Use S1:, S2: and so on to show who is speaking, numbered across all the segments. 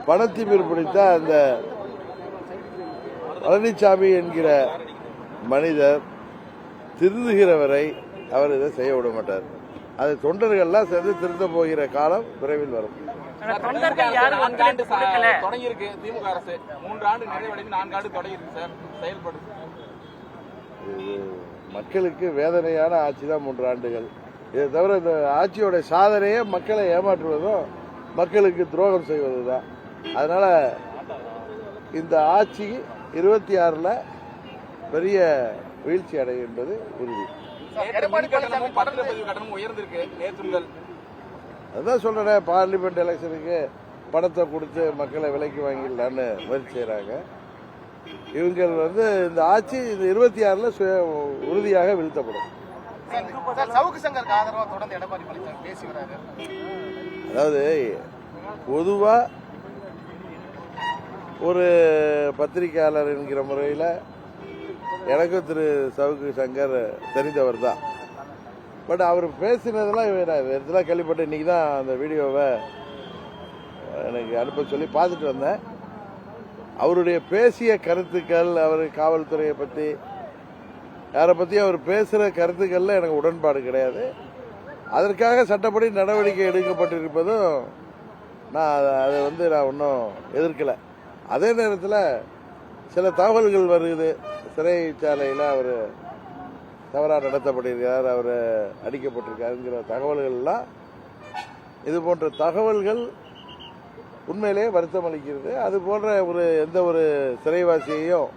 S1: பணத்திமிர் பிடித்த அந்த பழனிசாமி என்கிற மனிதர் திருந்துகிறவரை அவர் இதை செய்ய விட மாட்டார். அது தொண்டர்கள்லாம் சேர்ந்து திருந்த போகிற காலம் விரைவில் வரும்.
S2: தொடங்கியிருக்கு திமுக அரசு 3 ஆண்டு நிறைவடைந்து 4 ஆண்டு தொடங்கியிருக்கு சார் செயல்படும்.
S1: மக்களுக்கு வேதனையான ஆட்சி தான் 3 ஆண்டுகள். இதை தவிர இந்த ஆட்சியோட சாதனையே மக்களை ஏமாற்றுவதும் மக்களுக்கு துரோகம் செய்வதுதான். அதனால இந்த ஆட்சி 26ல் பெரிய வீழ்ச்சி அடையும் என்பது உறுதி. அதான் சொல்றேன், பார்லிமெண்ட் எலெக்ஷனுக்கு பணத்தை கொடுத்து மக்களை விலைக்கு வாங்கிடலான்னு முயற்சி செய்யறாங்க. இவங்க இந்த ஆட்சி 26ல் உறுதியாக வீழ்த்தப்படும். அதாவது பொதுவா ஒரு பத்திரிகையாளர் என்கிற முறையில் எனக்கும் திரு சவுக்கு சங்கர் தெரிந்தவர் தான். பட் அவர் பேசினதெல்லாம் இதெல்லாம் கேள்விப்பட்டு இன்னைக்கு தான் அந்த வீடியோவை எனக்கு அனுப்ப சொல்லி பார்த்துட்டு வந்தேன். அவருடைய பேசிய கருத்துக்கள், அவர் காவல்துறையை பற்றி யாரை பற்றி அவர் பேசுகிற கருத்துக்கள்ல எனக்கு உடன்பாடு கிடையாது. அதற்காக சட்டப்படி நடவடிக்கை எடுக்கப்பட்டிருப்பதும் நான் அதை நான் இன்னும் எதிர்க்கலை. அதே நேரத்தில் சில தகவல்கள் வருது, சிறைச்சாலையில் அவர் தவறாக நடத்தப்பட்டிருக்கிறார், அவர் அடிக்கப்பட்டிருக்காருங்கிற தகவல்கள்லாம், இது போன்ற தகவல்கள் உண்மையிலேயே வருத்தம் அளிக்கிறது. அது போன்ற எந்த ஒரு சிறைவாசியையும்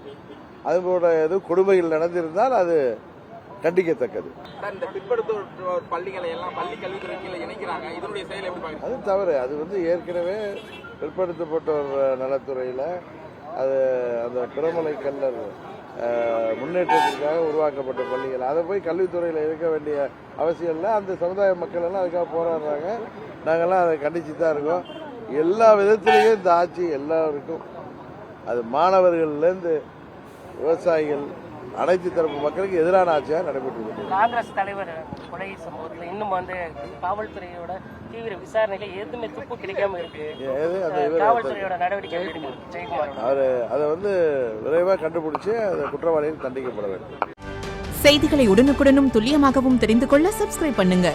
S1: அது போன்ற எதுவும் கொடுமைகள் நடந்திருந்தால் அது கண்டிக்கத்தக்கது. அது தவறு. அது ஏற்கனவே பிற்படுத்தப்பட்டோர் நலத்துறையில் அது அந்த பிரமலை கல்லர் முன்னேற்றத்திற்காக உருவாக்கப்பட்ட பள்ளிகள், அதை போய் கல்வித்துறையில் இருக்க வேண்டிய அவசியம் இல்லை. அந்த சமுதாய மக்கள் எல்லாம் அதுக்காக போராடுறாங்க. நாங்கள்லாம் அதை கண்டிச்சு தான் இருக்கோம். எல்லா விதத்திலையும் இந்த ஆட்சி எல்லாருக்கும், அது மாணவர்கள்லேருந்து விவசாயிகள் அனைத்து தரப்பு மக்களுக்கு எதிரான ஆட்சியாக நடைபெற்று.
S3: காங்கிரஸ் தலைவர் கொலை சம்பவத்தில் இன்னும் காவல்துறையோட தீவிர விசாரணையில எதுவுமே துப்பு கிடைக்காம இருக்கு. காவல்துறையோட நடவடிக்கை
S1: அவர் அதை விரைவாக கண்டுபிடிச்சு அந்த குற்றவாளிகள் தண்டிக்கப்பட வேண்டும்.
S4: செய்திகளை உடனுக்குடனும் துல்லியமாகவும் தெரிந்து கொள்ள சப்ஸ்கிரைப் பண்ணுங்க.